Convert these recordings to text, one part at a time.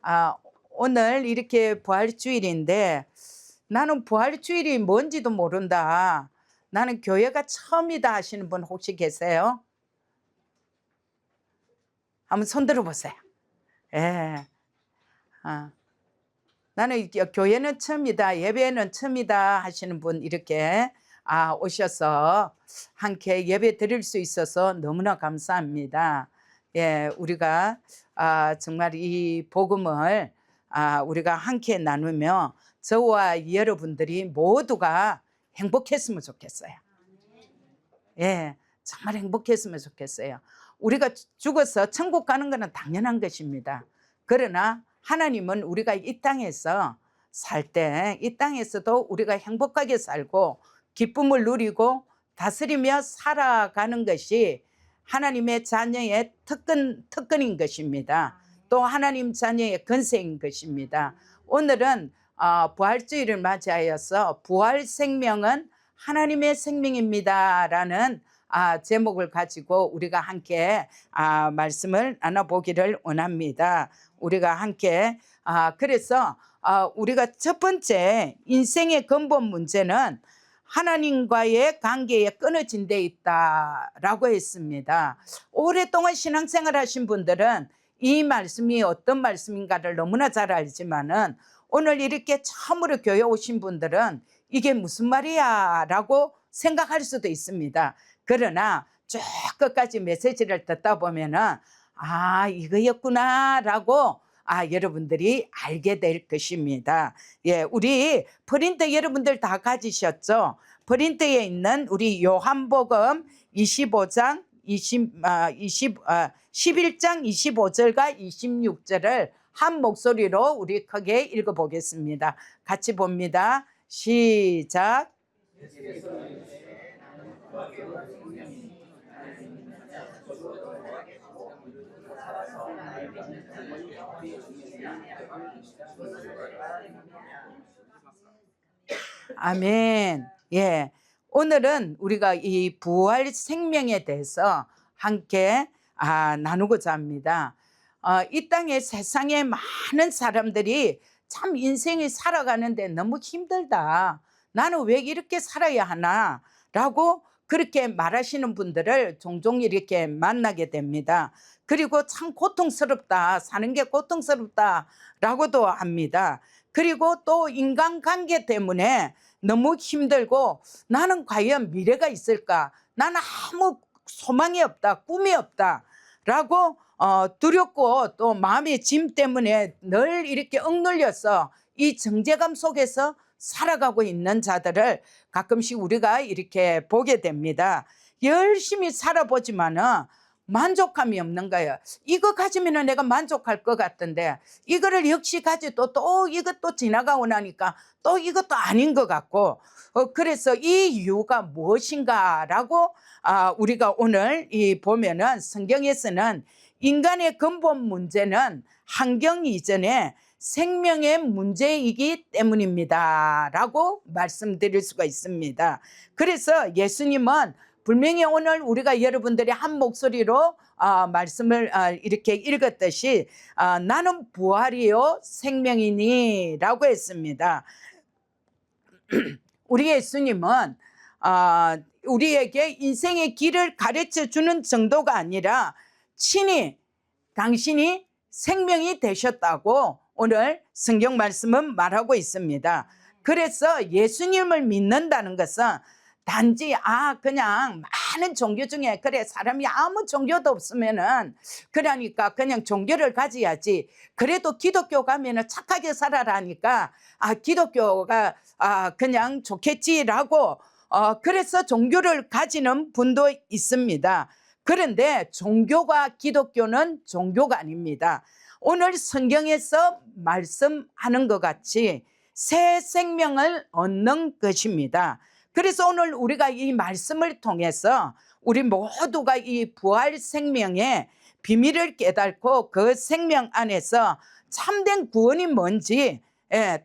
아, 오늘 이렇게 부활주일인데 나는 부활주일이 뭔지도 모른다. 나는 교회가 처음이다 하시는 분 혹시 계세요? 한번 손 들어보세요. 예. 아, 나는 교회는 처음이다, 예배는 처음이다 하시는 분 이렇게 오셔서 함께 예배 드릴 수 있어서 너무나 감사합니다. 예, 우리가 정말 이 복음을 우리가 함께 나누며 저와 여러분들이 모두가 행복했으면 좋겠어요. 예, 정말 행복했으면 좋겠어요. 우리가 죽어서 천국 가는 것은 당연한 것입니다. 그러나 하나님은 우리가 이 땅에서 살 때 이 땅에서도 우리가 행복하게 살고 기쁨을 누리고 다스리며 살아가는 것이 하나님의 자녀의 특권인 것입니다. 또 하나님 자녀의 권세인 것입니다. 오늘은 부활주의를 맞이하여서 부활 생명은 하나님의 생명입니다 라는 제목을 가지고 우리가 함께 말씀을 나눠보기를 원합니다. 우리가 함께 그래서 우리가 첫 번째 인생의 근본 문제는 하나님과의 관계에 끊어진 데 있다라고 했습니다. 오랫동안 신앙생활 하신 분들은 이 말씀이 어떤 말씀인가를 너무나 잘 알지만은 오늘 이렇게 처음으로 교회 오신 분들은 이게 무슨 말이야 라고 생각할 수도 있습니다. 그러나 쭉 끝까지 메시지를 듣다 보면은 이거였구나 라고 여러분들이 알게 될 것입니다. 예, 우리 프린터 여러분들 다 가지셨죠? 프린터에 있는 우리 요한복음 25장 11장 25절과 26절을 한 목소리로 우리 크게 읽어보겠습니다. 같이 봅니다. 시작. 아멘. 예. 오늘은 우리가 이 부활 생명에 대해서 함께 나누고자 합니다. 이 땅에 세상에 많은 사람들이 참 인생을 살아가는데 너무 힘들다. 나는 왜 이렇게 살아야 하나? 라고 그렇게 말하시는 분들을 종종 이렇게 만나게 됩니다. 그리고 참 고통스럽다. 사는 게 고통스럽다. 라고도 합니다. 그리고 또 인간관계 때문에 너무 힘들고 나는 과연 미래가 있을까? 나는 아무 소망이 없다. 꿈이 없다. 라고 두렵고 또 마음의 짐 때문에 늘 이렇게 억눌려서 이 정죄감 속에서 살아가고 있는 자들을 가끔씩 우리가 이렇게 보게 됩니다. 열심히 살아보지만은 만족감이 없는 거예요. 이거 가지면 내가 만족할 것 같은데 이거를 역시 가지고 또 이것도 지나가고 나니까 또 이것도 아닌 것 같고 그래서 이 이유가 무엇인가라고 우리가 오늘 보면은 성경에서는 인간의 근본 문제는 환경 이전에 생명의 문제이기 때문입니다 라고 말씀드릴 수가 있습니다. 그래서 예수님은 분명히 오늘 우리가 여러분들이 한 목소리로 말씀을 이렇게 읽었듯이 나는 부활이요 생명이니 라고 했습니다. 우리 예수님은 우리에게 인생의 길을 가르쳐 주는 정도가 아니라 친히 당신이 생명이 되셨다고 오늘 성경 말씀은 말하고 있습니다. 그래서 예수님을 믿는다는 것은 단지 그냥 많은 종교 중에 그래 사람이 아무 종교도 없으면은 그러니까 그냥 종교를 가져야지. 그래도 기독교 가면은 착하게 살아라니까 기독교가 그냥 좋겠지라고 그래서 종교를 가지는 분도 있습니다. 그런데 종교가 기독교는 종교가 아닙니다. 오늘 성경에서 말씀하는 것 같이 새 생명을 얻는 것입니다. 그래서 오늘 우리가 이 말씀을 통해서 우리 모두가 이 부활 생명의 비밀을 깨닫고 그 생명 안에서 참된 구원이 뭔지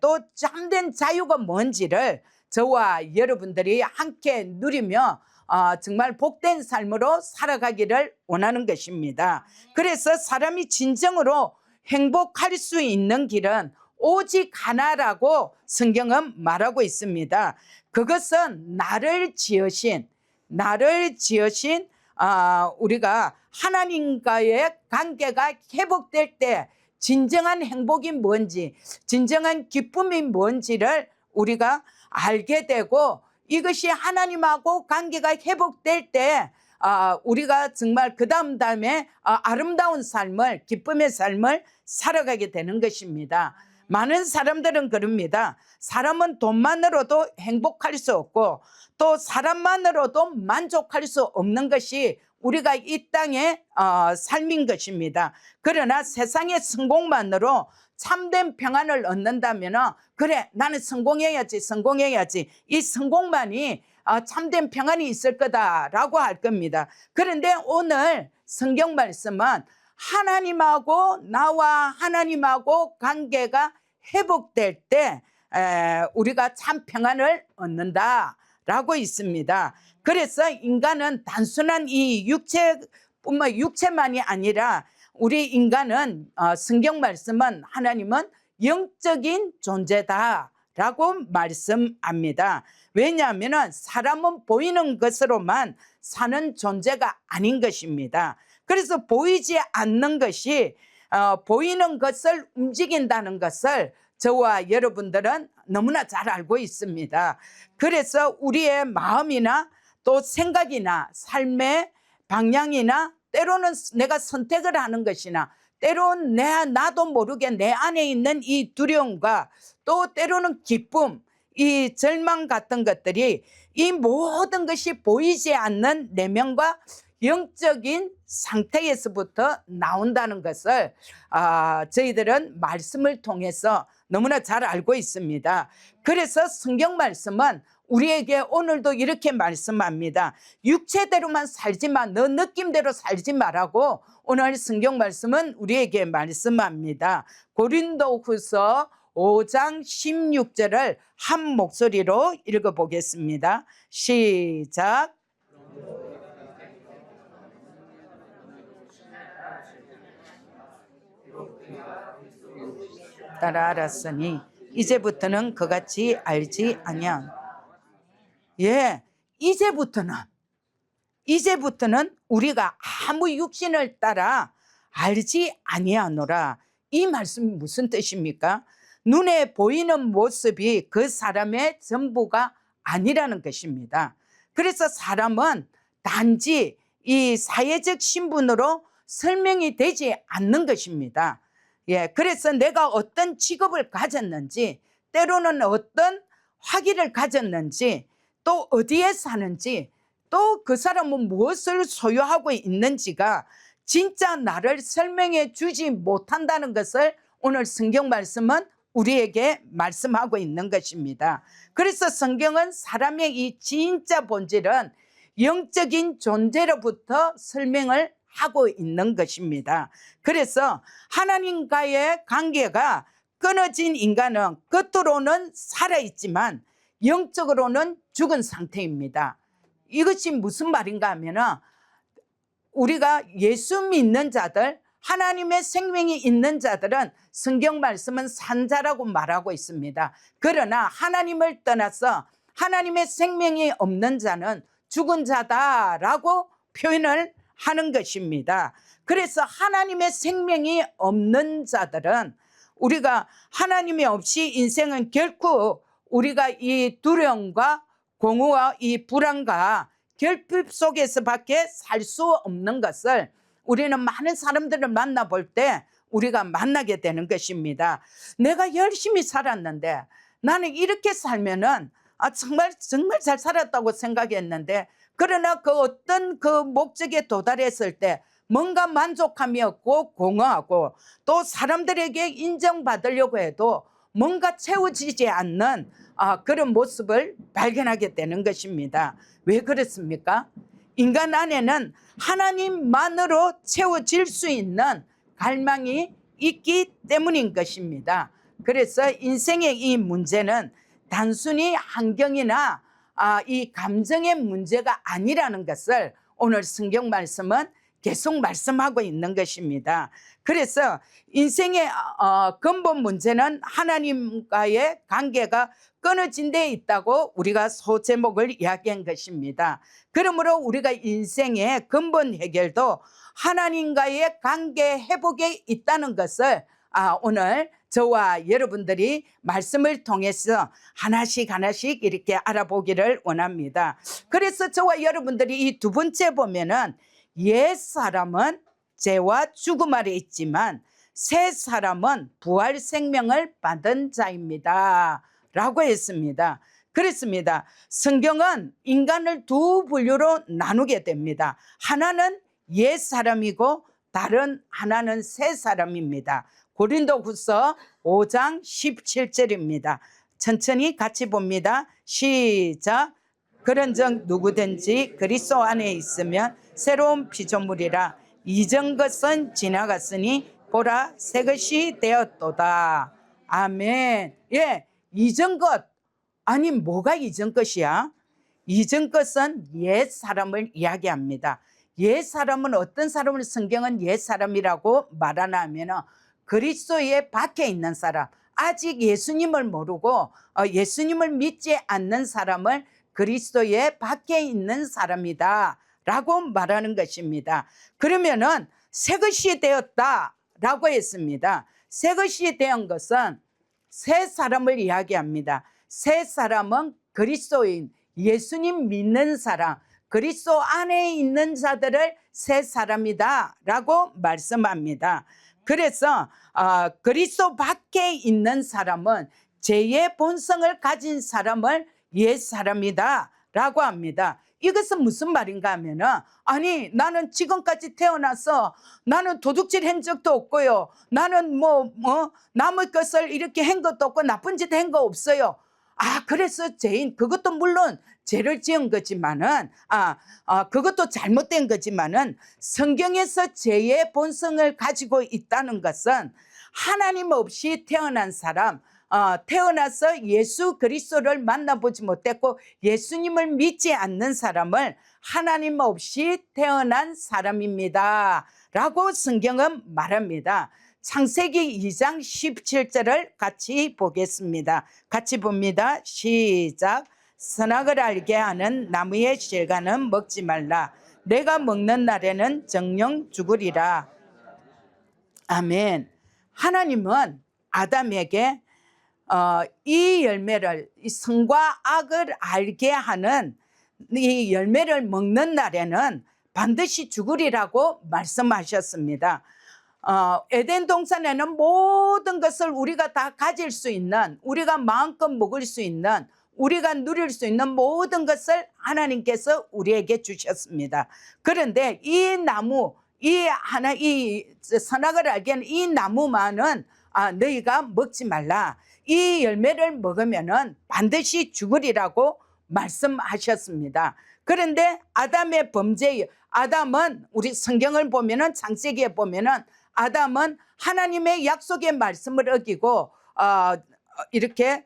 또 참된 자유가 뭔지를 저와 여러분들이 함께 누리며 정말 복된 삶으로 살아가기를 원하는 것입니다. 그래서 사람이 진정으로 행복할 수 있는 길은 오직 하나라고 성경은 말하고 있습니다. 그것은 나를 지으신 우리가 하나님과의 관계가 회복될 때 진정한 행복이 뭔지, 진정한 기쁨이 뭔지를 우리가 알게 되고, 이것이 하나님하고 관계가 회복될 때 우리가 정말 그 다음에 아름다운 삶을, 기쁨의 삶을 살아가게 되는 것입니다. 많은 사람들은 그럽니다. 사람은 돈만으로도 행복할 수 없고 또 사람만으로도 만족할 수 없는 것이 우리가 이 땅의 삶인 것입니다. 그러나 세상의 성공만으로 참된 평안을 얻는다면 그래, 나는 성공해야지, 이 성공만이 참된 평안이 있을 거다라고 할 겁니다. 그런데 오늘 성경 말씀은 하나님하고, 나와 하나님하고 관계가 회복될 때 우리가 참 평안을 얻는다라고 있습니다. 그래서 인간은 단순한 이 육체만이 아니라, 우리 인간은 성경 말씀은 하나님은 영적인 존재다라고 말씀합니다. 왜냐하면 사람은 보이는 것으로만 사는 존재가 아닌 것입니다. 그래서 보이지 않는 것이 보이는 것을 움직인다는 것을 저와 여러분들은 너무나 잘 알고 있습니다. 그래서 우리의 마음이나 또 생각이나 삶의 방향이나 때로는 내가 선택을 하는 것이나 때로는 나도 모르게 내 안에 있는 이 두려움과 또 때로는 기쁨, 이 절망 같은 것들이, 이 모든 것이 보이지 않는 내면과 영적인 상태에서부터 나온다는 것을 저희들은 말씀을 통해서 너무나 잘 알고 있습니다. 그래서 성경 말씀은 우리에게 오늘도 이렇게 말씀합니다. 육체대로만 살지 마, 너 느낌대로 살지 말라고 오늘 성경 말씀은 우리에게 말씀합니다. 고린도후서 5장 16절을 한 목소리로 읽어보겠습니다. 시작. 따라 알았으니 이제부터는 그같이 알지 아니한. 이제부터는 우리가 아무 육신을 따라 알지 아니하노라. 이 말씀이 무슨 뜻입니까? 눈에 보이는 모습이 그 사람의 전부가 아니라는 것입니다. 그래서 사람은 단지 이 사회적 신분으로 설명이 되지 않는 것입니다. 그래서 내가 어떤 직업을 가졌는지, 때로는 어떤 학위를 가졌는지, 또 어디에 사는지, 또 그 사람은 무엇을 소유하고 있는지가 진짜 나를 설명해 주지 못한다는 것을 오늘 성경 말씀은 우리에게 말씀하고 있는 것입니다. 그래서 성경은 사람의 이 진짜 본질은 영적인 존재로부터 설명을 하고 있는 것입니다. 그래서 하나님과의 관계가 끊어진 인간은 겉으로는 살아있지만 영적으로는 죽은 상태입니다. 이것이 무슨 말인가 하면은, 우리가 예수 믿는 자들, 하나님의 생명이 있는 자들은 성경 말씀은 산자라고 말하고 있습니다. 그러나 하나님을 떠나서 하나님의 생명이 없는 자는 죽은 자다라고 표현을 하는 것입니다. 그래서 하나님의 생명이 없는 자들은, 우리가 하나님이 없이 인생은 결코 우리가 이 두려움과 공허와 이 불안과 결핍 속에서밖에 살 수 없는 것을 우리는 많은 사람들을 만나볼 때 우리가 만나게 되는 것입니다. 내가 열심히 살았는데, 나는 이렇게 살면은 정말 잘 살았다고 생각했는데, 그러나 그 어떤 그 목적에 도달했을 때 뭔가 만족함이 없고 공허하고, 또 사람들에게 인정받으려고 해도 뭔가 채워지지 않는 그런 모습을 발견하게 되는 것입니다. 왜 그렇습니까? 인간 안에는 하나님만으로 채워질 수 있는 갈망이 있기 때문인 것입니다. 그래서 인생의 이 문제는 단순히 환경이나 이 감정의 문제가 아니라는 것을 오늘 성경 말씀은 계속 말씀하고 있는 것입니다. 그래서 인생의 근본 문제는 하나님과의 관계가 끊어진 데 있다고 우리가 소제목을 이야기한 것입니다. 그러므로 우리가 인생의 근본 해결도 하나님과의 관계 회복에 있다는 것을 오늘 저와 여러분들이 말씀을 통해서 하나씩 하나씩 이렇게 알아보기를 원합니다. 그래서 저와 여러분들이 이 두 번째 보면은 옛 사람은 죄와 죽음 아래 있지만 새 사람은 부활 생명을 받은 자입니다 라고 했습니다. 그렇습니다. 성경은 인간을 두 분류로 나누게 됩니다. 하나는 옛 사람이고 다른 하나는 새 사람입니다. 고린도후서 5장 17절입니다. 천천히 같이 봅니다. 시작. 그런즉 누구든지 그리스도 안에 있으면 새로운 피조물이라 이전 것은 지나갔으니 보라 새 것이 되었도다. 아멘. 예, 이전 것. 아니 뭐가 이전 것이야? 이전 것은 옛 사람을 이야기합니다. 옛 사람은 어떤 사람을 성경은 옛 사람이라고 말하나 하면 그리스도의 밖에 있는 사람, 아직 예수님을 모르고 예수님을 믿지 않는 사람을 그리스도의 밖에 있는 사람이다 라고 말하는 것입니다. 그러면은 새 것이 되었다 라고 했습니다. 새 것이 된 것은 새 사람을 이야기합니다. 새 사람은 그리스도인, 예수님 믿는 사람, 그리스도 안에 있는 자들을 새 사람이다 라고 말씀합니다. 그래서 그리스도 밖에 있는 사람은 죄의 본성을 가진 사람을 옛 사람이다 라고 합니다. 이것은 무슨 말인가 하면은 아니 나는 지금까지 태어나서 나는 도둑질 한 적도 없고요. 나는 남의 것을 이렇게 한 것도 없고 나쁜 짓 한 거 없어요. 그래서 죄인, 그것도 물론 죄를 지은 거지만은 그것도 잘못된 거지만은 성경에서 죄의 본성을 가지고 있다는 것은 하나님 없이 태어난 사람, 태어나서 예수 그리스도를 만나보지 못했고 예수님을 믿지 않는 사람을 하나님 없이 태어난 사람입니다 라고 성경은 말합니다. 창세기 2장 17절을 같이 보겠습니다. 같이 봅니다. 시작. 선악을 알게 하는 나무의 실과는 먹지 말라. 내가 먹는 날에는 정녕 죽으리라. 아멘. 하나님은 아담에게 이 열매를, 이 선과 악을 알게 하는 이 열매를 먹는 날에는 반드시 죽으리라고 말씀하셨습니다. 에덴 동산에는 모든 것을 우리가 다 가질 수 있는, 우리가 마음껏 먹을 수 있는, 우리가 누릴 수 있는 모든 것을 하나님께서 우리에게 주셨습니다. 그런데 이 나무, 이 선악을 알게 하는 이 나무만은 너희가 먹지 말라. 이 열매를 먹으면은 반드시 죽으리라고 말씀하셨습니다. 그런데 아담의 범죄, 아담은 우리 성경을 보면은 창세기에 보면은 아담은 하나님의 약속의 말씀을 어기고 이렇게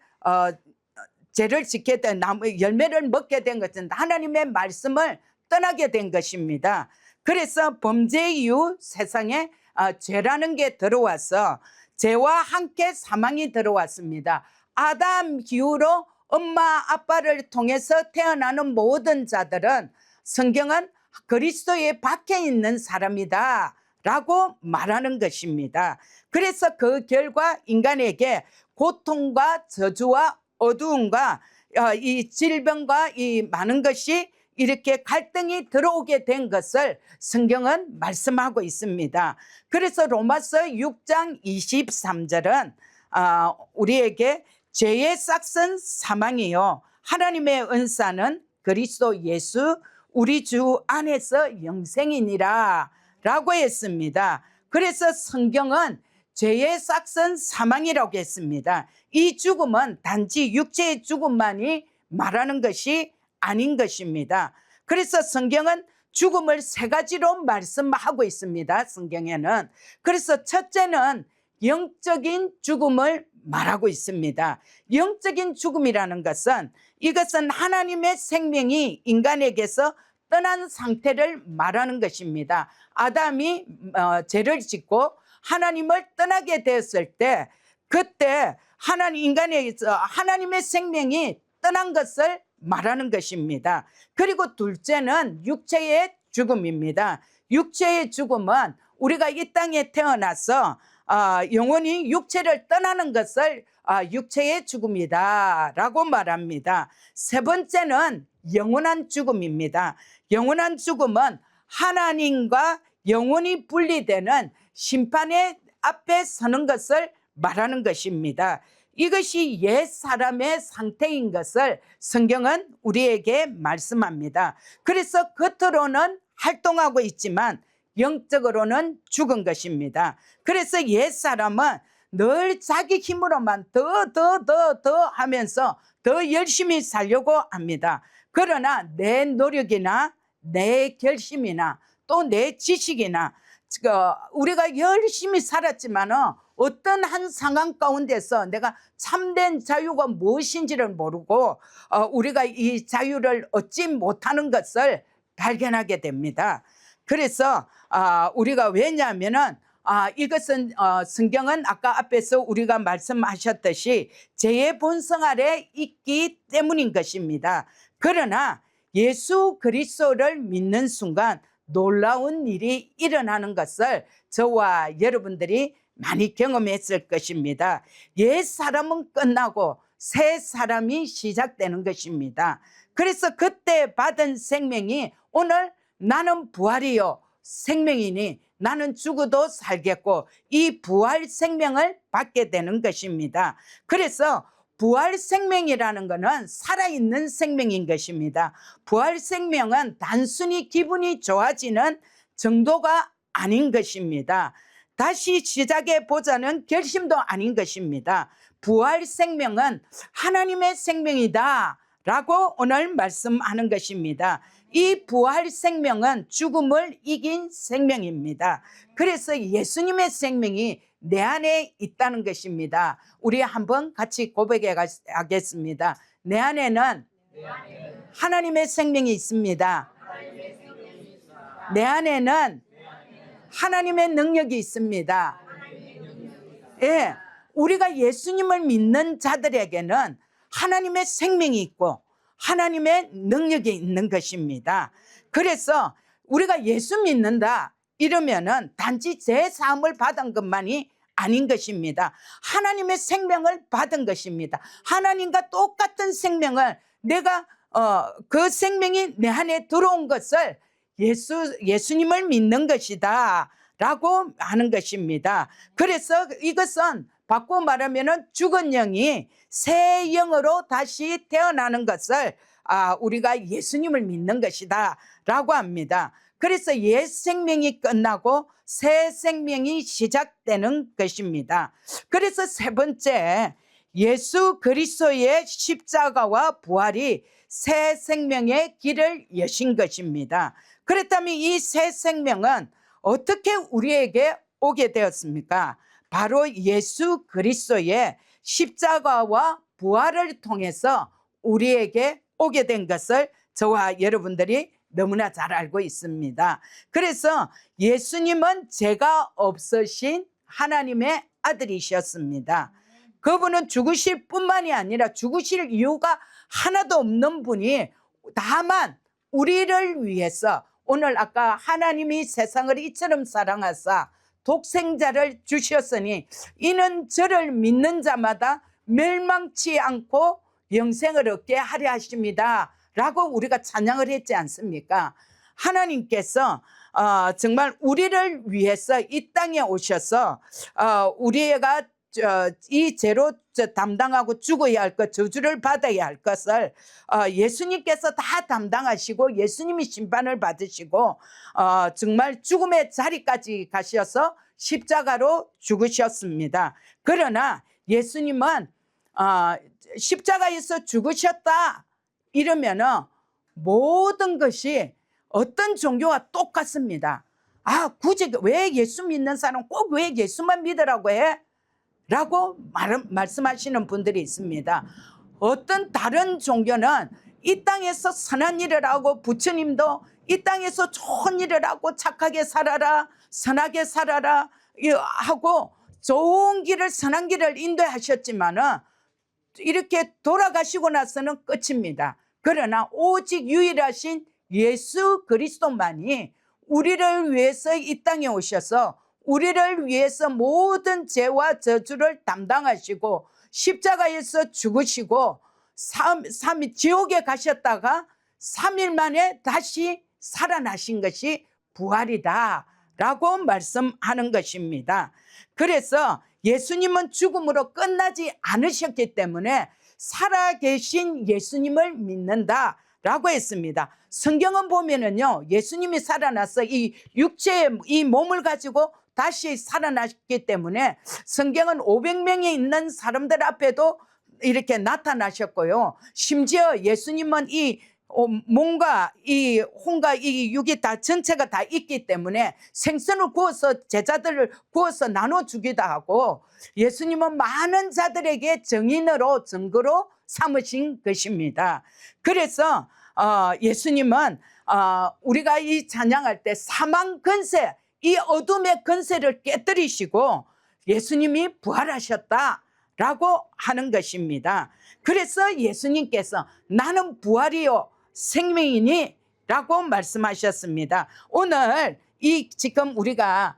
죄를 지게 된 나무 열매를 먹게 된 것은 하나님의 말씀을 떠나게 된 것입니다. 그래서 범죄 이후 세상에 죄라는 게 들어와서 죄와 함께 사망이 들어왔습니다. 아담 이후로 엄마 아빠를 통해서 태어나는 모든 자들은 성경은 그리스도의 밖에 있는 사람이다 라고 말하는 것입니다. 그래서 그 결과 인간에게 고통과 저주와 어두움과 이 질병과 이 많은 것이 이렇게 갈등이 들어오게 된 것을 성경은 말씀하고 있습니다. 그래서 로마서 6장 23절은 우리에게 죄의 싹은 사망이요 하나님의 은사는 그리스도 예수 우리 주 안에서 영생이니라 라고 했습니다. 그래서 성경은 죄의 싹은 사망이라고 했습니다. 이 죽음은 단지 육체의 죽음만이 말하는 것이 아닌 것입니다. 그래서 성경은 죽음을 세 가지로 말씀하고 있습니다. 성경에는. 그래서 첫째는 영적인 죽음을 말하고 있습니다. 영적인 죽음이라는 것은 이것은 하나님의 생명이 인간에게서 떠난 상태를 말하는 것입니다. 아담이 죄를 짓고 하나님을 떠나게 되었을 때, 그때 하나님의 생명이 떠난 것을 말하는 것입니다. 그리고 둘째는 육체의 죽음입니다. 육체의 죽음은 우리가 이 땅에 태어나서 영원히 육체를 떠나는 것을 육체의 죽음이다 라고 말합니다. 세 번째는 영원한 죽음입니다. 영원한 죽음은 하나님과 영원히 분리되는 심판의 앞에 서는 것을 말하는 것입니다. 이것이 옛 사람의 상태인 것을 성경은 우리에게 말씀합니다. 그래서 겉으로는 활동하고 있지만 영적으로는 죽은 것입니다. 그래서 옛 사람은 늘 자기 힘으로만 더 하면서 더 열심히 살려고 합니다. 그러나 내 노력이나 내 결심이나 또 내 지식이나 우리가 열심히 살았지만 어떤 한 상황 가운데서 내가 참된 자유가 무엇인지를 모르고 우리가 이 자유를 얻지 못하는 것을 발견하게 됩니다. 그래서 우리가 왜냐하면은 이것은 성경은 아까 앞에서 우리가 말씀하셨듯이 죄의 본성 아래 있기 때문인 것입니다. 그러나 예수 그리스도를 믿는 순간 놀라운 일이 일어나는 것을 저와 여러분들이 많이 경험했을 것입니다. 옛 사람은 끝나고 새 사람이 시작되는 것입니다. 그래서 그때 받은 생명이 오늘 나는 부활이요 생명이니 나는 죽어도 살겠고 이 부활 생명을 받게 되는 것입니다. 그래서 부활 생명이라는 것은 살아있는 생명인 것입니다. 부활 생명은 단순히 기분이 좋아지는 정도가 아닌 것입니다. 다시 시작해 보자는 결심도 아닌 것입니다. 부활 생명은 하나님의 생명이다 라고 오늘 말씀하는 것입니다. 이 부활 생명은 죽음을 이긴 생명입니다. 그래서 예수님의 생명이 내 안에 있다는 것입니다. 우리 한번 같이 고백해 가겠습니다. 내 안에는 하나님의 생명이 있습니다. 내 안에는 하나님의 능력이 있습니다. 예, 우리가 예수님을 믿는 자들에게는 하나님의 생명이 있고 하나님의 능력이 있는 것입니다. 그래서 우리가 예수 믿는다 이러면은 단지 제 사함을 받은 것만이 아닌 것입니다. 하나님의 생명을 받은 것입니다. 하나님과 똑같은 생명을 내가 그 생명이 내 안에 들어온 것을 예수님을 믿는 것이다 라고 하는 것입니다. 그래서 이것은 바꿔 말하면 죽은 영이 새 영으로 다시 태어나는 것을 우리가 예수님을 믿는 것이다 라고 합니다. 그래서 옛 생명이 끝나고 새 생명이 시작되는 것입니다. 그래서 세 번째, 예수 그리스도의 십자가와 부활이 새 생명의 길을 여신 것입니다. 그렇다면 이 새 생명은 어떻게 우리에게 오게 되었습니까? 바로 예수 그리스도의 십자가와 부활을 통해서 우리에게 오게 된 것을 저와 여러분들이 너무나 잘 알고 있습니다. 그래서 예수님은 죄가 없으신 하나님의 아들이셨습니다. 그분은 죽으실 뿐만이 아니라 죽으실 이유가 하나도 없는 분이 다만 우리를 위해서 오늘 아까 하나님이 세상을 이처럼 사랑하사 독생자를 주셨으니 이는 저를 믿는 자마다 멸망치 않고 영생을 얻게 하려 하십니다 라고 우리가 찬양을 했지 않습니까? 하나님께서 정말 우리를 위해서 이 땅에 오셔서 우리가 이 죄로 담당하고 죽어야 할 것, 저주를 받아야 할 것을 예수님께서 다 담당하시고 예수님이 심판을 받으시고 정말 죽음의 자리까지 가셔서 십자가로 죽으셨습니다. 그러나 예수님은 십자가에서 죽으셨다 이러면은 모든 것이 어떤 종교와 똑같습니다. 굳이 왜 예수 믿는 사람 꼭 왜 예수만 믿으라고 해? 라고 말씀하시는 분들이 있습니다. 어떤 다른 종교는 이 땅에서 선한 일을 하고 부처님도 이 땅에서 좋은 일을 하고 착하게 살아라, 선하게 살아라 하고 좋은 길을, 선한 길을 인도하셨지만은 이렇게 돌아가시고 나서는 끝입니다. 그러나 오직 유일하신 예수 그리스도만이 우리를 위해서 이 땅에 오셔서 우리를 위해서 모든 죄와 저주를 담당하시고 십자가에서 죽으시고 지옥에 가셨다가 3일 만에 다시 살아나신 것이 부활이다 라고 말씀하는 것입니다. 그래서 예수님은 죽음으로 끝나지 않으셨기 때문에 살아계신 예수님을 믿는다 라고 했습니다. 성경은 보면은요, 예수님이 살아나서 이 육체의 이 몸을 가지고 다시 살아났기 때문에 성경은 500명이 있는 사람들 앞에도 이렇게 나타나셨고요. 심지어 예수님은 이 몸과 이 혼과 이 육이 다 전체가 다 있기 때문에 생선을 구워서 제자들을 구워서 나눠주기도 하고 예수님은 많은 자들에게 증인으로 증거로 삼으신 것입니다. 그래서 예수님은 우리가 이 찬양할 때 사망 권세, 이 어둠의 권세를 깨뜨리시고 예수님이 부활하셨다라고 하는 것입니다. 그래서 예수님께서 나는 부활이요 생명이니 라고 말씀하셨습니다. 오늘 지금 우리가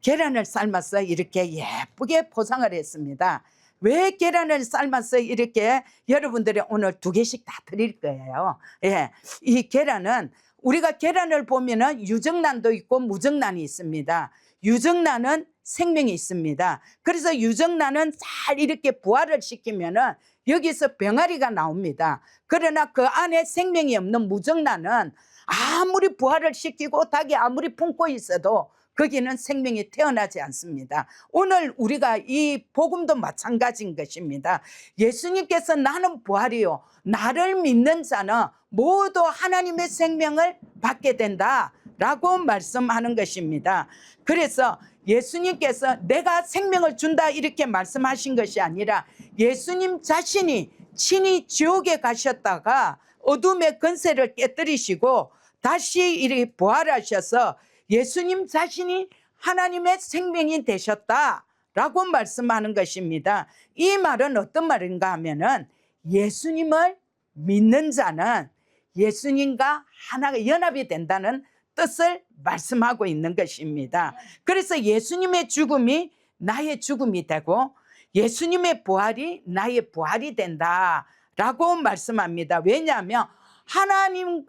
계란을 삶아서 이렇게 예쁘게 포장을 했습니다. 왜 계란을 삶아서 이렇게 여러분들이 오늘 2개씩 다 드릴 거예요. 예, 이 계란은 우리가 계란을 보면은 유정란도 있고 무정란이 있습니다. 유정란은 생명이 있습니다. 그래서 유정란은 잘 이렇게 부화를 시키면은 여기서 병아리가 나옵니다. 그러나 그 안에 생명이 없는 무정란은 아무리 부화를 시키고 닭이 아무리 품고 있어도 거기는 생명이 태어나지 않습니다. 오늘 우리가 이 복음도 마찬가지인 것입니다. 예수님께서 나는 부활이요 나를 믿는 자는 모두 하나님의 생명을 받게 된다 라고 말씀하는 것입니다. 그래서 예수님께서 내가 생명을 준다 이렇게 말씀하신 것이 아니라 예수님 자신이 친히 지옥에 가셨다가 어둠의 권세를 깨뜨리시고 다시 이렇게 부활하셔서 예수님 자신이 하나님의 생명이 되셨다라고 말씀하는 것입니다. 이 말은 어떤 말인가 하면은 예수님을 믿는 자는 예수님과 하나가 연합이 된다는 뜻을 말씀하고 있는 것입니다. 그래서 예수님의 죽음이 나의 죽음이 되고 예수님의 부활이 나의 부활이 된다라고 말씀합니다. 왜냐하면 하나님의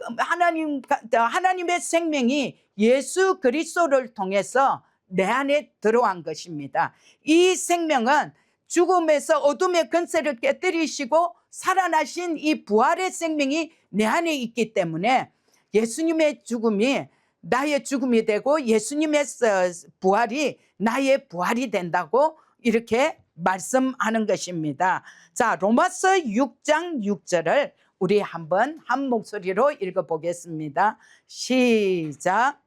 생명이 예수 그리스도를 통해서 내 안에 들어간 것입니다. 이 생명은 죽음에서 어둠의 권세를 깨뜨리시고 살아나신 이 부활의 생명이 내 안에 있기 때문에 예수님의 죽음이 나의 죽음이 되고 예수님의 부활이 나의 부활이 된다고 이렇게 말씀하는 것입니다. 자, 로마서 6장 6절을 우리 한번 한 목소리로 읽어보겠습니다. 시작.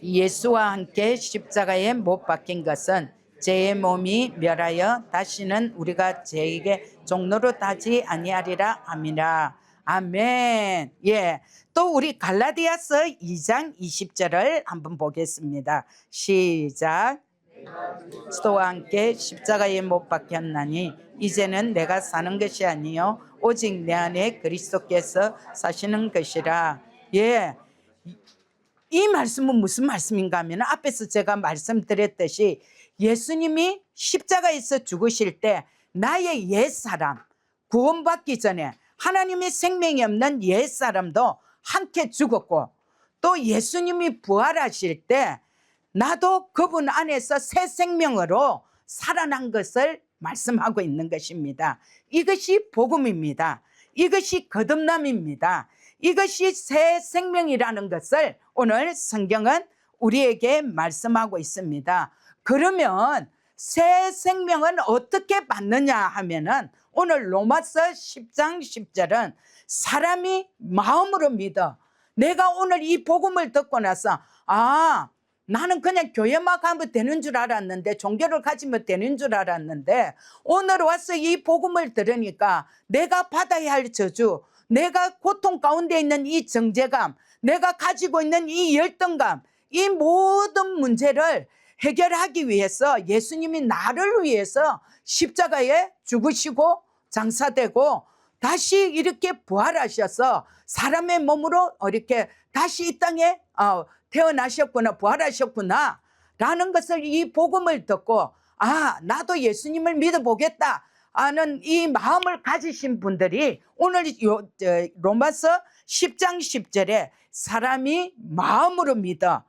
예수와 함께 십자가에 못 박힌 것은 죄의 몸이 멸하여 다시는 우리가 죄에게 종로로 타지 아니하리라 함이라. 아멘. 예. 또 우리 갈라디아서 2장 20절을 한번 보겠습니다. 시작. 그리스도와 함께 십자가에 못 박혔나니 이제는 내가 사는 것이 아니요 오직 내 안에 그리스도께서 사시는 것이라. 예. 이 말씀은 무슨 말씀인가 하면 앞에서 제가 말씀드렸듯이 예수님이 십자가에서 죽으실 때 나의 옛사람 구원받기 전에 하나님의 생명이 없는 옛사람도 함께 죽었고 또 예수님이 부활하실 때 나도 그분 안에서 새 생명으로 살아난 것을 말씀하고 있는 것입니다. 이것이 복음입니다. 이것이 거듭남입니다. 이것이 새 생명이라는 것을 오늘 성경은 우리에게 말씀하고 있습니다. 그러면 새 생명은 어떻게 받느냐 하면은 오늘 로마서 10장 10절은 사람이 마음으로 믿어. 내가 오늘 이 복음을 듣고 나서 나는 그냥 교회만 가면 되는 줄 알았는데 종교를 가지면 되는 줄 알았는데 오늘 와서 이 복음을 들으니까 내가 받아야 할 저주 내가 고통 가운데 있는 이 정죄감, 내가 가지고 있는 이 열등감, 이 모든 문제를 해결하기 위해서 예수님이 나를 위해서 십자가에 죽으시고 장사되고 다시 이렇게 부활하셔서 사람의 몸으로 이렇게 다시 이 땅에 태어나셨구나, 부활하셨구나 라는 것을, 이 복음을 듣고 나도 예수님을 믿어보겠다 하는 이 마음을 가지신 분들이 오늘 로마서 10장 10절에 사람이 마음으로 믿어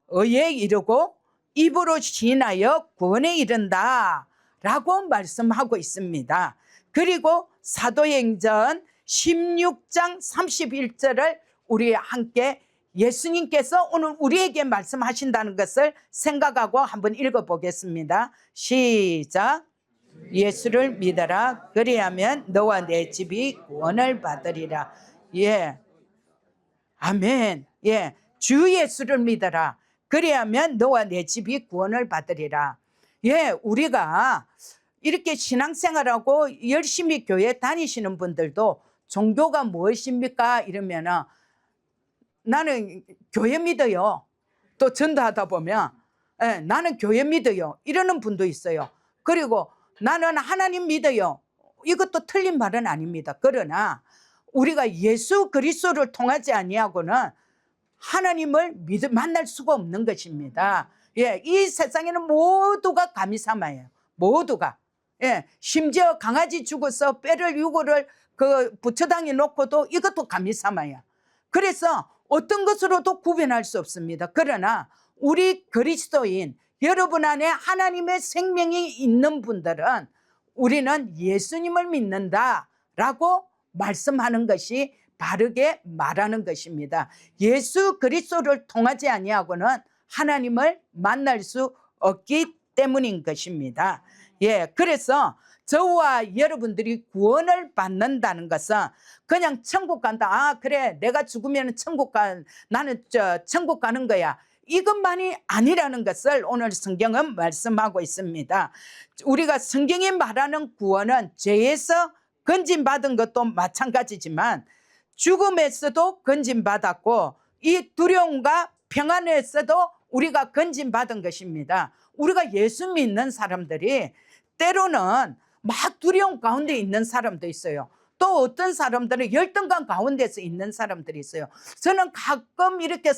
의에 이르고 입으로 시인하여 구원에 이른다 라고 말씀하고 있습니다. 그리고 사도행전 16장 31절을 우리 함께 예수님께서 오늘 우리에게 말씀하신다는 것을 생각하고 한번 읽어보겠습니다. 시작. 예수를 믿어라. 그리하면 너와 내 집이 구원을 받으리라. 예, 아멘. 예, 주 예수를 믿어라. 그리하면 너와 내 집이 구원을 받으리라. 예, 우리가 이렇게 신앙생활하고 열심히 교회 다니시는 분들도 종교가 무엇입니까? 이러면 나는 교회 믿어요. 또 전도하다 보면 나는 교회 믿어요. 이러는 분도 있어요. 그리고 나는 하나님 믿어요. 이것도 틀린 말은 아닙니다. 그러나 우리가 예수 그리스도를 통하지 아니하고는 하나님을 만날 수가 없는 것입니다. 예, 이 세상에는 모두가 감히 삼아요. 모두가. 예, 심지어 강아지 죽어서 뼈를 유골을 부처당에 놓고도 이것도 감히 삼아요. 그래서 어떤 것으로도 구별할 수 없습니다. 그러나 우리 그리스도인 여러분 안에 하나님의 생명이 있는 분들은 우리는 예수님을 믿는다라고 말씀하는 것이 바르게 말하는 것입니다. 예수 그리스도를 통하지 아니하고는 하나님을 만날 수 없기 때문인 것입니다. 예, 그래서 저와 여러분들이 구원을 받는다는 것은 그냥 천국 간다. 그래, 내가 죽으면 나는 천국 가는 거야. 이것만이 아니라는 것을 오늘 성경은 말씀하고 있습니다. 우리가 성경이 말하는 구원은 죄에서 건진받은 것도 마찬가지지만 죽음에서도 건진받았고 이 두려움과 평안에서도 우리가 건진받은 것입니다. 우리가 예수 믿는 사람들이 때로는 막 두려움 가운데 있는 사람도 있어요. 또 어떤 사람들은 열등감 가운데서 있는 사람들이 있어요. 저는 가끔 이렇게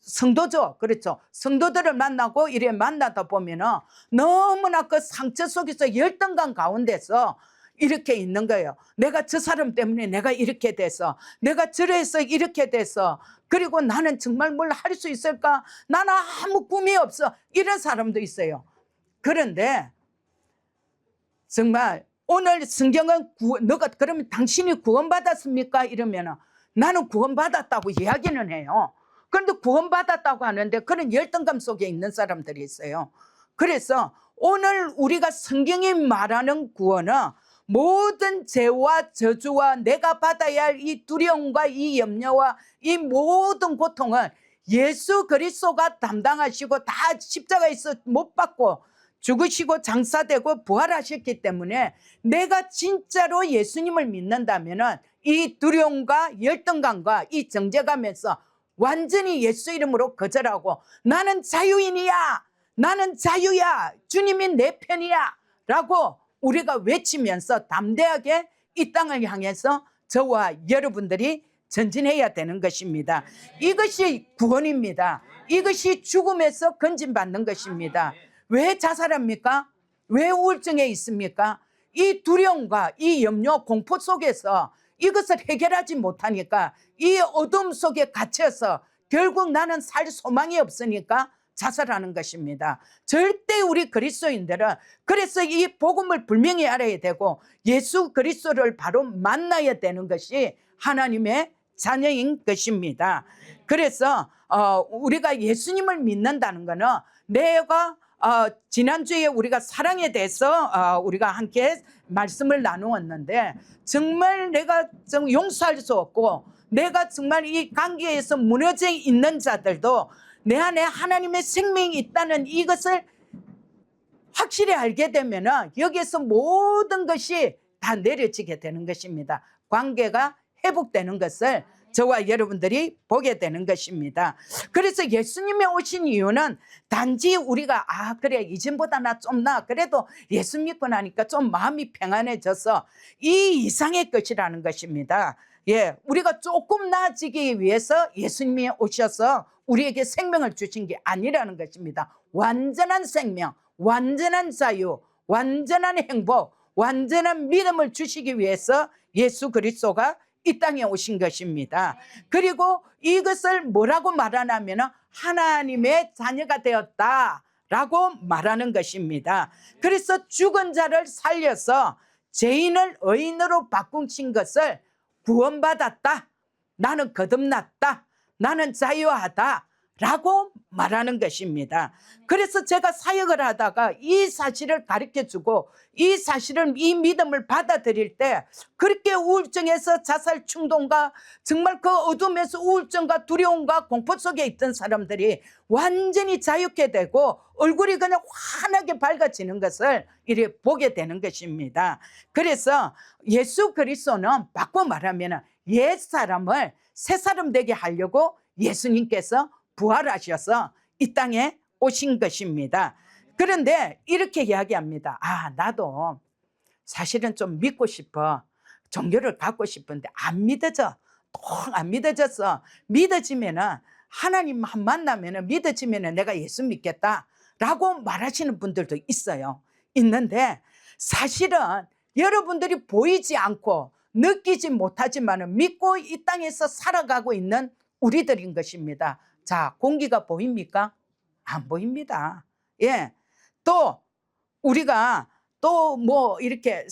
성도죠. 그렇죠. 성도들을 만나고 이래 만나다 보면은 너무나 그 상처 속에서 열등감 가운데서 이렇게 있는 거예요. 내가 저 사람 때문에 내가 이렇게 돼서, 내가 저래서 이렇게 돼서, 그리고 나는 정말 뭘 할 수 있을까? 나는 아무 꿈이 없어. 이런 사람도 있어요. 그런데 정말 오늘 성경은 너가 그러면 당신이 구원받았습니까? 이러면 나는 구원받았다고 이야기는 해요. 그런데 구원받았다고 하는데 그런 열등감 속에 있는 사람들이 있어요. 그래서 오늘 우리가 성경이 말하는 구원은 모든 죄와 저주와 내가 받아야 할 이 두려움과 이 염려와 이 모든 고통을 예수 그리스도가 담당하시고 다 십자가에서 못 받고 죽으시고 장사되고 부활하셨기 때문에 내가 진짜로 예수님을 믿는다면 이 두려움과 열등감과 이 정죄감에서 완전히 예수 이름으로 거절하고 나는 자유인이야, 나는 자유야, 주님이 내 편이야 라고 우리가 외치면서 담대하게 이 땅을 향해서 저와 여러분들이 전진해야 되는 것입니다. 이것이 구원입니다. 이것이 죽음에서 건진받는 것입니다. 왜 자살합니까? 왜 우울증에 있습니까? 이 두려움과 이 염려, 공포 속에서 이것을 해결하지 못하니까 이 어둠 속에 갇혀서 결국 나는 살 소망이 없으니까 자살하는 것입니다. 절대 우리 그리스도인들은 그래서 이 복음을 분명히 알아야 되고 예수 그리스도를 바로 만나야 되는 것이 하나님의 자녀인 것입니다. 그래서 우리가 예수님을 믿는다는 것은 내가 지난주에 우리가 사랑에 대해서 우리가 함께 말씀을 나누었는데 정말 내가 좀 용서할 수 없고 내가 정말 이 관계에서 무너져 있는 자들도 내 안에 하나님의 생명이 있다는 이것을 확실히 알게 되면 여기에서 모든 것이 다 내려지게 되는 것입니다. 관계가 회복되는 것을 저와 여러분들이 보게 되는 것입니다. 그래서 예수님이 오신 이유는 단지 우리가 그래 이전보다 나 좀 나 그래도 예수 믿고 나니까 좀 마음이 평안해져서 이 이상의 것이라는 것입니다. 예, 우리가 조금 나아지기 위해서 예수님이 오셔서 우리에게 생명을 주신 게 아니라는 것입니다. 완전한 생명, 완전한 자유, 완전한 행복, 완전한 믿음을 주시기 위해서 예수 그리스도가 이 땅에 오신 것입니다. 그리고 이것을 뭐라고 말하냐면 하나님의 자녀가 되었다라고 말하는 것입니다. 그래서 죽은 자를 살려서 죄인을 의인으로 바꾸신 것을 구원받았다, 나는 거듭났다, 나는 자유하다 라고 말하는 것입니다. 그래서 제가 사역을 하다가 이 사실을 가르쳐주고 이 사실을, 이 믿음을 받아들일 때 그렇게 우울증에서 자살 충동과 정말 그 어둠에서 우울증과 두려움과 공포 속에 있던 사람들이 완전히 자유케 되고 얼굴이 그냥 환하게 밝아지는 것을 이렇게 보게 되는 것입니다. 그래서 예수 그리스도는 바꿔 말하면 옛사람을 새사람 되게 하려고 예수님께서 부활하셔서 이 땅에 오신 것입니다. 그런데 이렇게 이야기합니다. 나도 사실은 좀 믿고 싶어. 종교를 갖고 싶은데 안 믿어져. 통 안 믿어져서 믿어지면은 하나님만 만나면은 믿어지면은 내가 예수 믿겠다라고 말하시는 분들도 있어요. 있는데 사실은 여러분들이 보이지 않고 느끼지 못하지만은 믿고 이 땅에서 살아가고 있는 우리들인 것입니다. 자, 공기가 보입니까? 안 보입니다. 예. 또 우리가 또 뭐 이렇게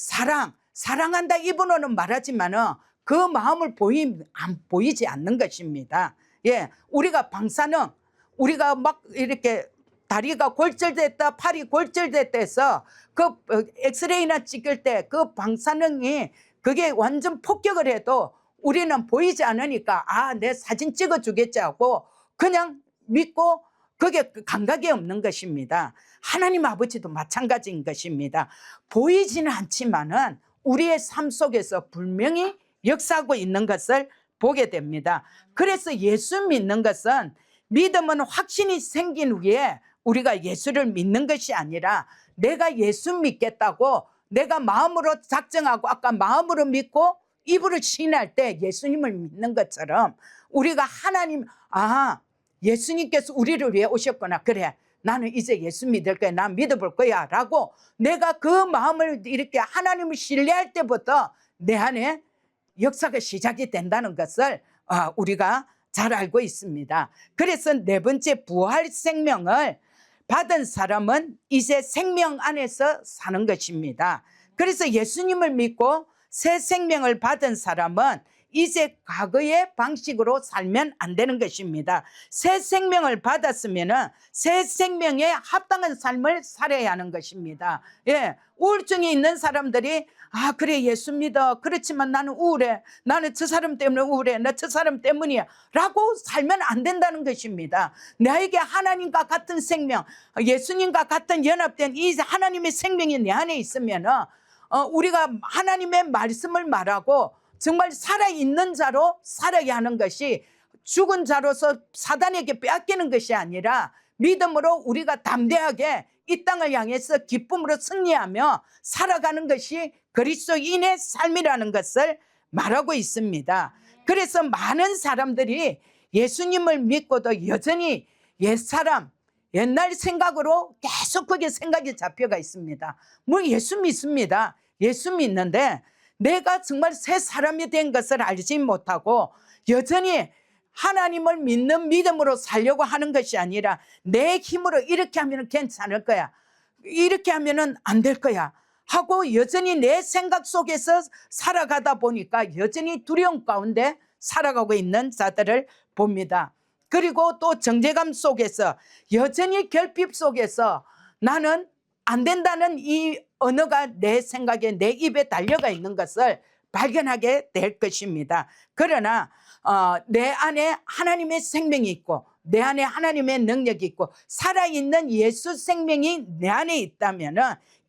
사랑한다 입으로는 말하지만은 그 마음을 보이지 않는 것입니다. 예. 우리가 방사능, 우리가 막 이렇게 다리가 골절됐다, 팔이 골절됐다 해서 그 엑스레이나 찍을 때 그 방사능이 그게 완전 폭격을 해도 우리는 보이지 않으니까 내 사진 찍어 주겠지 하고 그냥 믿고 그게 감각이 없는 것입니다. 하나님 아버지도 마찬가지인 것입니다. 보이지는 않지만은 우리의 삶 속에서 분명히 역사하고 있는 것을 보게 됩니다. 그래서 예수 믿는 것은, 믿음은 확신이 생긴 후에 우리가 예수를 믿는 것이 아니라 내가 예수 믿겠다고 내가 마음으로 작정하고 아까 마음으로 믿고 입으로 시인할 때 예수님을 믿는 것처럼 우리가 하나님, 예수님께서 우리를 위해 오셨구나. 그래, 나는 이제 예수 믿을 거야. 난 믿어볼 거야. 라고 내가 그 마음을 이렇게 하나님을 신뢰할 때부터 내 안에 역사가 시작이 된다는 것을 우리가 잘 알고 있습니다. 그래서 네 번째, 부활 생명을 받은 사람은 이제 생명 안에서 사는 것입니다. 그래서 예수님을 믿고 새 생명을 받은 사람은 이제 과거의 방식으로 살면 안 되는 것입니다. 새 생명을 받았으면 새 생명에 합당한 삶을 살아야 하는 것입니다. 예, 우울증이 있는 사람들이 그래 예수 믿어. 그렇지만 나는 우울해. 나는 저 사람 때문에 우울해. 나 저 사람 때문이야. 라고 살면 안 된다는 것입니다. 나에게 하나님과 같은 생명, 예수님과 같은 연합된 이 하나님의 생명이 내 안에 있으면 우리가 하나님의 말씀을 말하고 정말 살아있는 자로 살아야 하는 것이, 죽은 자로서 사단에게 빼앗기는 것이 아니라 믿음으로 우리가 담대하게 이 땅을 향해서 기쁨으로 승리하며 살아가는 것이 그리스도인의 삶이라는 것을 말하고 있습니다. 그래서 많은 사람들이 예수님을 믿고도 여전히 옛사람, 옛날 생각으로 계속 그게 생각이 잡혀가 있습니다. 뭐 예수 믿습니다. 예수 믿는데 내가 정말 새 사람이 된 것을 알지 못하고 여전히 하나님을 믿는 믿음으로 살려고 하는 것이 아니라 내 힘으로 이렇게 하면 괜찮을 거야, 이렇게 하면 안 될 거야 하고 여전히 내 생각 속에서 살아가다 보니까 여전히 두려움 가운데 살아가고 있는 자들을 봅니다. 그리고 또 정죄감 속에서 여전히 결핍 속에서 나는 안 된다는 이 언어가 내 생각에, 내 입에 달려가 있는 것을 발견하게 될 것입니다. 그러나 내 안에 하나님의 생명이 있고 내 안에 하나님의 능력이 있고 살아있는 예수 생명이 내 안에 있다면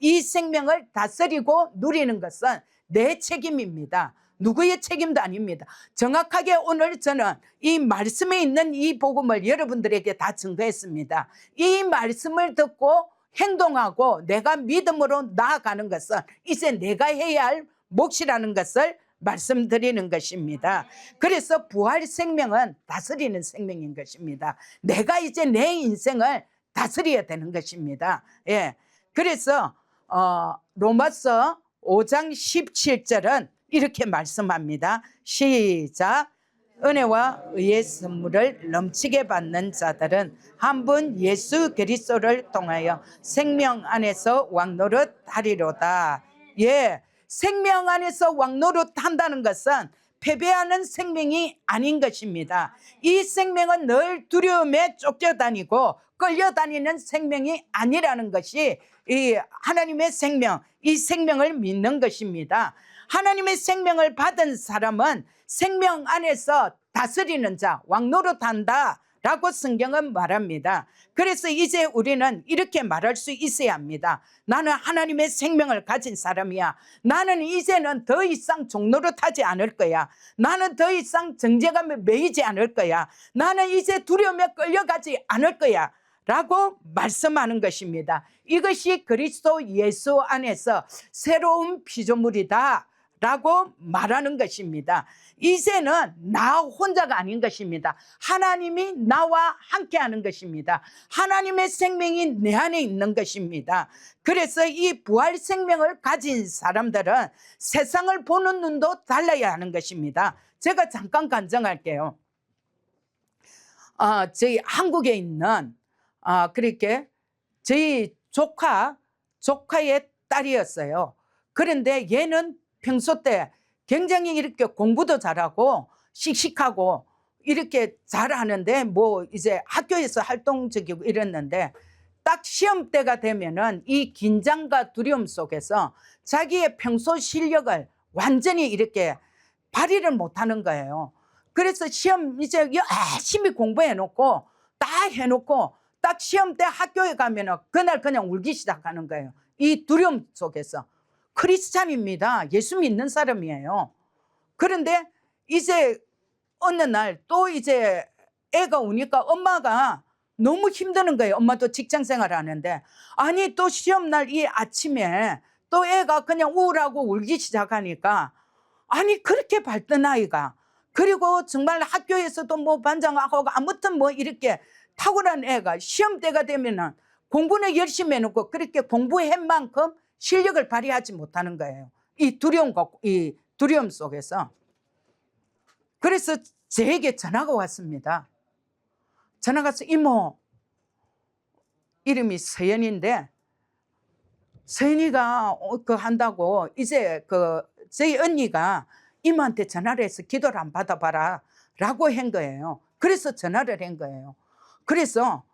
이 생명을 다스리고 누리는 것은 내 책임입니다. 누구의 책임도 아닙니다. 정확하게 오늘 저는 이 말씀에 있는 이 복음을 여러분들에게 다 증거했습니다. 이 말씀을 듣고 행동하고 내가 믿음으로 나아가는 것은 이제 내가 해야 할 몫이라는 것을 말씀드리는 것입니다. 그래서 부활 생명은 다스리는 생명인 것입니다. 내가 이제 내 인생을 다스려야 되는 것입니다. 예. 그래서 로마서 5장 17절은 이렇게 말씀합니다. 시작. 은혜와 의의 선물을 넘치게 받는 자들은 한 분 예수 그리스도를 통하여 생명 안에서 왕노릇 하리로다. 예, 생명 안에서 왕노릇 한다는 것은 패배하는 생명이 아닌 것입니다. 이 생명은 늘 두려움에 쫓겨다니고 끌려다니는 생명이 아니라는 것이 이 하나님의 생명, 이 생명을 믿는 것입니다. 하나님의 생명을 받은 사람은 생명 안에서 다스리는 자, 왕노릇한다 라고 성경은 말합니다. 그래서 이제 우리는 이렇게 말할 수 있어야 합니다. 나는 하나님의 생명을 가진 사람이야. 나는 이제는 더 이상 종노릇하지 않을 거야. 나는 더 이상 정죄감에 매이지 않을 거야. 나는 이제 두려움에 끌려가지 않을 거야 라고 말씀하는 것입니다. 이것이 그리스도 예수 안에서 새로운 피조물이다 라고 말하는 것입니다. 이제는 나 혼자가 아닌 것입니다. 하나님이 나와 함께 하는 것입니다. 하나님의 생명이 내 안에 있는 것입니다. 그래서 이 부활 생명을 가진 사람들은 세상을 보는 눈도 달라야 하는 것입니다. 제가 잠깐 간증할게요. 저희 한국에 있는 그렇게 저희 조카의 딸이었어요. 그런데 얘는 평소 때 굉장히 이렇게 공부도 잘하고 씩씩하고 이렇게 잘하는데 뭐 이제 학교에서 활동적이고 이랬는데 딱 시험 때가 되면은 이 긴장과 두려움 속에서 자기의 평소 실력을 완전히 이렇게 발휘를 못하는 거예요. 그래서 시험 이제 열심히 공부해 놓고 다 해놓고 딱 시험 때 학교에 가면은 그날 그냥 울기 시작하는 거예요. 이 두려움 속에서. 크리스찬입니다. 예수 믿는 사람이에요. 그런데 이제 어느 날 또 이제 애가 우니까 엄마가 너무 힘드는 거예요. 엄마도 직장 생활 하는데. 아니 또 시험날 이 아침에 또 애가 그냥 우울하고 울기 시작하니까 아니 그렇게 밝던 아이가 그리고 정말 학교에서도 뭐 반장하고 아무튼 뭐 이렇게 탁월한 애가 시험 때가 되면은 공부는 열심히 해놓고 그렇게 공부한 만큼 실력을 발휘하지 못하는 거예요. 이 두려움 속에서. 그래서 저에게 전화가 왔습니다. 전화가 와서 이모 이름이 서연인데 서연이가 한다고 이제 저희 언니가 이모한테 전화를 해서 기도를 안 받아봐라 라고 한 거예요. 그래서 전화를 한 거예요. 그래서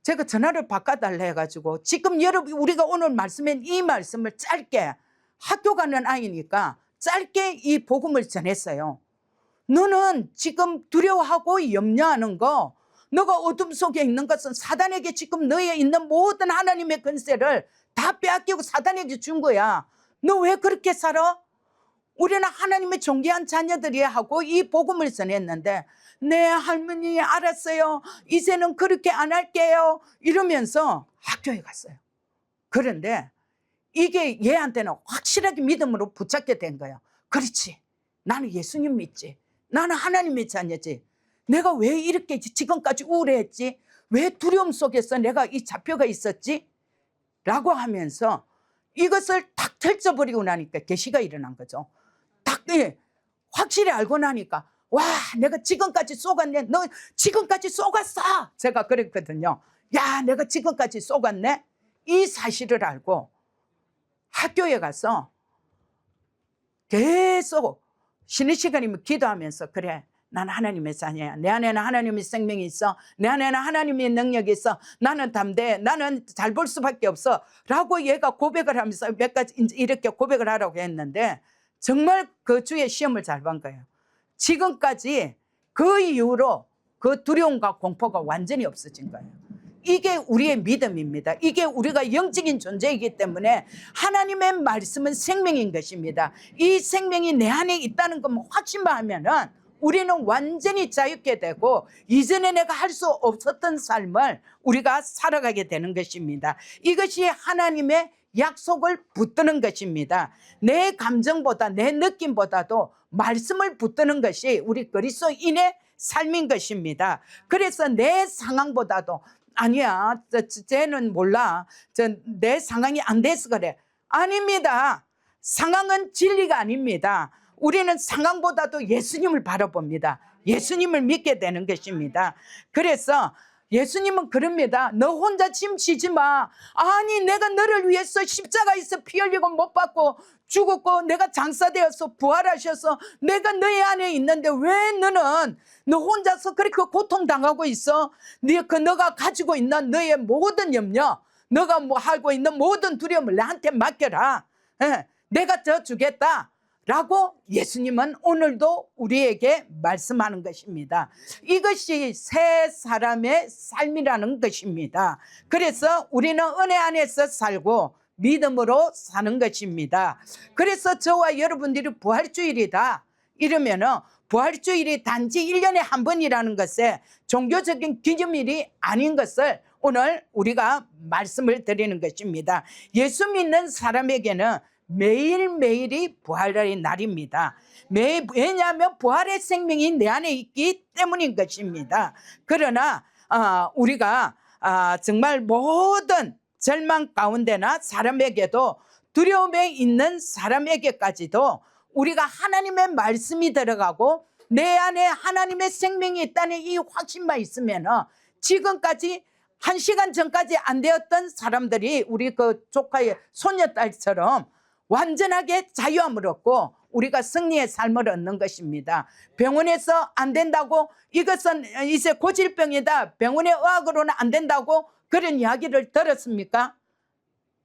제가 전화를 바꿔달라 해가지고 지금 여러분 우리가 오늘 말씀한 이 말씀을 짧게 학교 가는 아이니까 짧게 이 복음을 전했어요. 너는 지금 두려워하고 염려하는 거 너가 어둠 속에 있는 것은 사단에게 지금 너에 있는 모든 하나님의 권세를 다 빼앗기고 사단에게 준 거야. 너 왜 그렇게 살아? 우리는 하나님의 존귀한 자녀들이야 하고 이 복음을 전했는데 네 할머니 알았어요. 이제는 그렇게 안 할게요. 이러면서 학교에 갔어요. 그런데 이게 얘한테는 확실하게 믿음으로 붙잡게 된 거예요. 그렇지. 나는 예수님 믿지. 나는 하나님의 자녀지. 내가 왜 이렇게 지금까지 우울했지? 왜 두려움 속에서 내가 이 잡혀가 있었지? 라고 하면서 이것을 탁 펼쳐버리고 나니까 계시가 일어난 거죠. 딱 확실히 알고 나니까 와 내가 지금까지 속았네. 너 지금까지 속았어. 제가 그랬거든요. 야 내가 지금까지 속았네. 이 사실을 알고 학교에 가서 계속 쉬는 시간이면 기도하면서 그래 난 하나님의 자녀야. 내 안에는 하나님의 생명이 있어. 내 안에는 하나님의 능력이 있어. 나는 담대해. 나는 잘 볼 수밖에 없어 라고 얘가 고백을 하면서 몇 가지 이렇게 고백을 하라고 했는데 정말 그 주에 시험을 잘 본 거예요. 지금까지 그 이후로 그 두려움과 공포가 완전히 없어진 거예요. 이게 우리의 믿음입니다. 이게 우리가 영적인 존재이기 때문에 하나님의 말씀은 생명인 것입니다. 이 생명이 내 안에 있다는 것만 확신만 하면은 우리는 완전히 자유케 되고 이전에 내가 할 수 없었던 삶을 우리가 살아가게 되는 것입니다. 이것이 하나님의 약속을 붙드는 것입니다. 내 감정보다 내 느낌보다도 말씀을 붙드는 것이 우리 그리스도인의 삶인 것입니다. 그래서 내 상황보다도 아니야, 쟤는 몰라, 내 상황이 안 돼서 그래. 아닙니다. 상황은 진리가 아닙니다. 우리는 상황보다도 예수님을 바라봅니다. 예수님을 믿게 되는 것입니다. 그래서 예수님은 그럽니다. 너 혼자 짐 지지 마. 아니, 내가 너를 위해서 십자가에서 피 흘리고 못 받고 죽었고 내가 장사되어서 부활하셔서 내가 너희 안에 있는데 왜 너는 너 혼자서 그렇게 고통당하고 있어? 너가 가지고 있는 너의 모든 염려, 너가 뭐 하고 있는 모든 두려움을 나한테 맡겨라. 내가 져 주겠다. 라고 예수님은 오늘도 우리에게 말씀하는 것입니다. 이것이 새 사람의 삶이라는 것입니다. 그래서 우리는 은혜 안에서 살고 믿음으로 사는 것입니다. 그래서 저와 여러분들이 부활주일이다 이러면은 부활주일이 단지 1년에 한 번이라는 것에 종교적인 기념일이 아닌 것을 오늘 우리가 말씀을 드리는 것입니다. 예수 믿는 사람에게는 매일매일이 부활의 날입니다. 왜냐하면 부활의 생명이 내 안에 있기 때문인 것입니다. 그러나 우리가 정말 모든 절망 가운데나 사람에게도 두려움에 있는 사람에게까지도 우리가 하나님의 말씀이 들어가고 내 안에 하나님의 생명이 있다는 이 확신만 있으면 지금까지 1시간 전까지 안 되었던 사람들이 우리 그 조카의 손녀딸처럼 완전하게 자유함을 얻고 우리가 승리의 삶을 얻는 것입니다. 병원에서 안 된다고 이것은 이제 고질병이다, 병원의 의학으로는 안 된다고 그런 이야기를 들었습니까?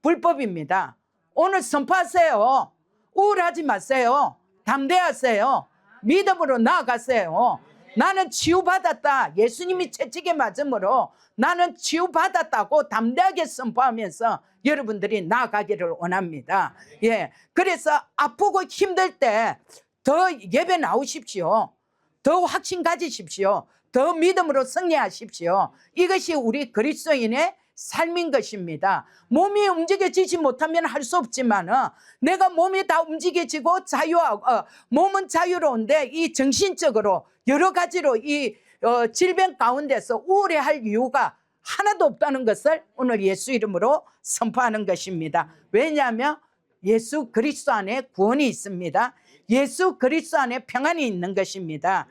불법입니다. 오늘 선포하세요. 우울하지 마세요. 담대하세요. 믿음으로 나아가세요. 나는 치유받았다. 예수님이 채찍에 맞음으로 나는 치유받았다고 담대하게 선포하면서 여러분들이 나아가기를 원합니다. 예, 그래서 아프고 힘들 때 더 예배 나오십시오. 더 확신 가지십시오. 더 믿음으로 승리하십시오. 이것이 우리 그리스도인의 삶인 것입니다. 몸이 움직여지지 못하면 할 수 없지만 내가 몸이 다 움직여지고 몸은 자유로운데 이 정신적으로 여러 가지로 이 질병 가운데서 우울해할 이유가 하나도 없다는 것을 오늘 예수 이름으로 선포하는 것입니다. 왜냐하면 예수 그리스도 안에 구원이 있습니다. 예수 그리스도 안에 평안이 있는 것입니다.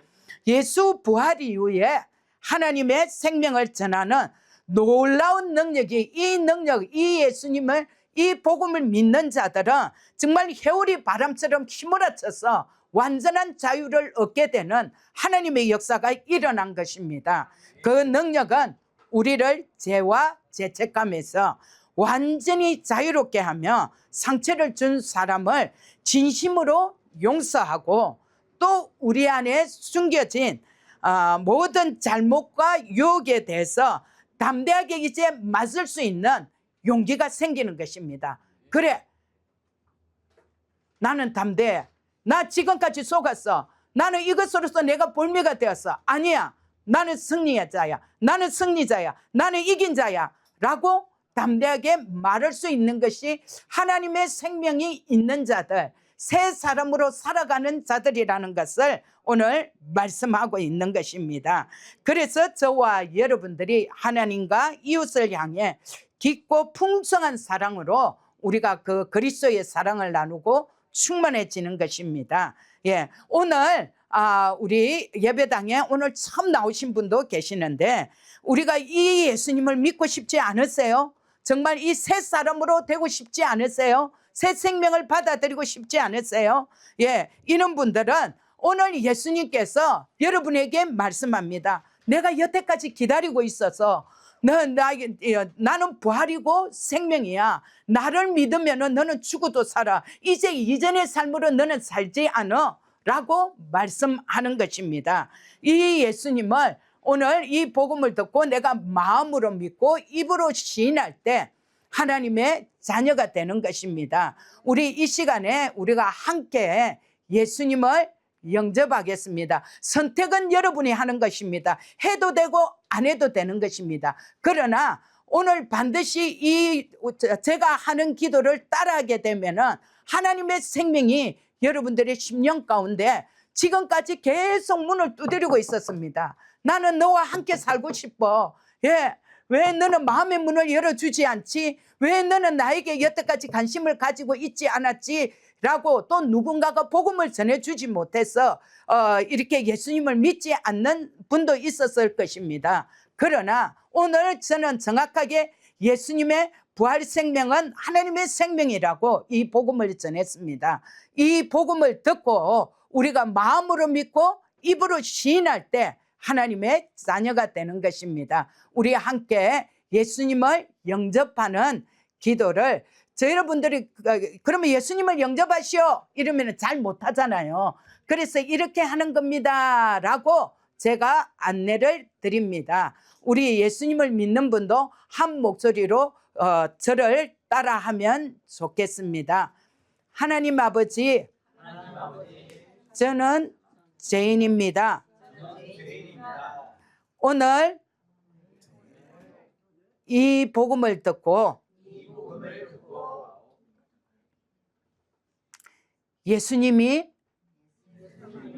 예수 부활 이후에 하나님의 생명을 전하는 놀라운 능력이 이 예수님을 이 복음을 믿는 자들은 정말 해오리 바람처럼 휘몰아쳐서 완전한 자유를 얻게 되는 하나님의 역사가 일어난 것입니다. 그 능력은 우리를 죄와 죄책감에서 완전히 자유롭게 하며 상처를 준 사람을 진심으로 용서하고 또 우리 안에 숨겨진 모든 잘못과 유혹에 대해서 담대하게 이제 맞설 수 있는 용기가 생기는 것입니다. 그래, 나는 담대해. 나 지금까지 속았어. 나는 이것으로서 내가 볼미가 되었어. 아니야, 나는 승리자야. 나는 승리자야. 나는 이긴 자야. 라고 담대하게 말할 수 있는 것이 하나님의 생명이 있는 자들, 새 사람으로 살아가는 자들이라는 것을 오늘 말씀하고 있는 것입니다. 그래서 저와 여러분들이 하나님과 이웃을 향해 깊고 풍성한 사랑으로 우리가 그 그리스도의 사랑을 나누고 충만해지는 것입니다. 예, 오늘 우리 예배당에 오늘 처음 나오신 분도 계시는데 우리가 이 예수님을 믿고 싶지 않으세요? 정말 이 새 사람으로 되고 싶지 않으세요? 새 생명을 받아들이고 싶지 않으세요? 예, 이런 분들은 오늘 예수님께서 여러분에게 말씀합니다. 내가 여태까지 기다리고 있어서 나는 부활이고 생명이야. 나를 믿으면 너는 죽어도 살아. 이제 이전의 삶으로 너는 살지 않아. 라고 말씀하는 것입니다. 이 예수님을 오늘 이 복음을 듣고 내가 마음으로 믿고 입으로 시인할 때 하나님의 자녀가 되는 것입니다. 우리 이 시간에 우리가 함께 예수님을 영접하겠습니다. 선택은 여러분이 하는 것입니다. 해도 되고 안 해도 되는 것입니다. 그러나 오늘 반드시 제가 하는 기도를 따라하게 되면은 하나님의 생명이 여러분들의 심령 가운데 지금까지 계속 문을 두드리고 있었습니다. 나는 너와 함께 살고 싶어. 예. 왜 너는 마음의 문을 열어주지 않지? 왜 너는 나에게 여태까지 관심을 가지고 있지 않았지? 라고 또 누군가가 복음을 전해주지 못해서 이렇게 예수님을 믿지 않는 분도 있었을 것입니다. 그러나 오늘 저는 정확하게 예수님의 부활 생명은 하나님의 생명이라고 이 복음을 전했습니다. 이 복음을 듣고 우리가 마음으로 믿고 입으로 시인할 때 하나님의 자녀가 되는 것입니다. 우리 함께 예수님을 영접하는 기도를 여러분들이 그러면 예수님을 영접하시오 이러면 잘 못하잖아요. 그래서 이렇게 하는 겁니다 라고 제가 안내를 드립니다. 우리 예수님을 믿는 분도 한 목소리로 저를 따라하면 좋겠습니다. 하나님 아버지, 저는 죄인입니다. 오늘 이 복음을 듣고 예수님이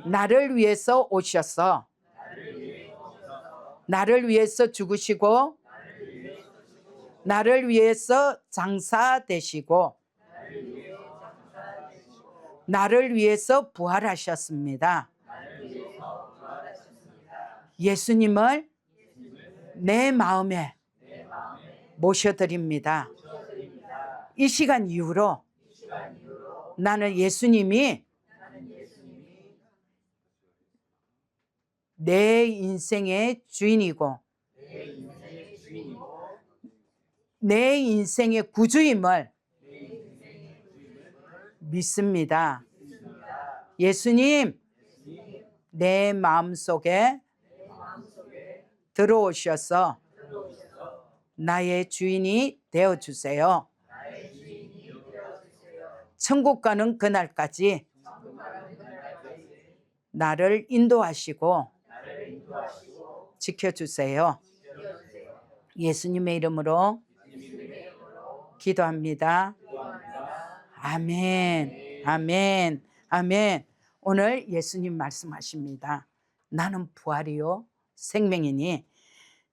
나를 위해서 오셔서 나를 위해서 죽으시고 나를 위해서 장사되시고 나를 위해서 부활하셨습니다. 예수님을 내 마음에 모셔드립니다. 이 시간 이후로 나는 예수님이 내 인생의 주인이고 내 인생의 구주임을 믿습니다. 예수님, 내 마음속에 들어오셔서 나의 주인이 되어주세요. 천국 가는 그날까지 나를 인도하시고 지켜주세요. 예수님의 이름으로 기도합니다. 아멘, 아멘, 아멘. 오늘 예수님 말씀하십니다. 나는 부활이요 생명이니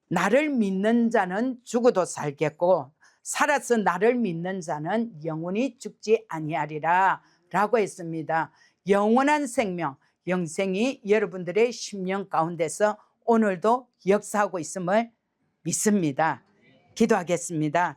나를 믿는 자는 죽어도 살겠고 살아서 나를 믿는 자는 영원히 죽지 아니하리라 라고 했습니다. 영원한 생명, 영생이 여러분들의 심령 가운데서 오늘도 역사하고 있음을 믿습니다. 기도하겠습니다.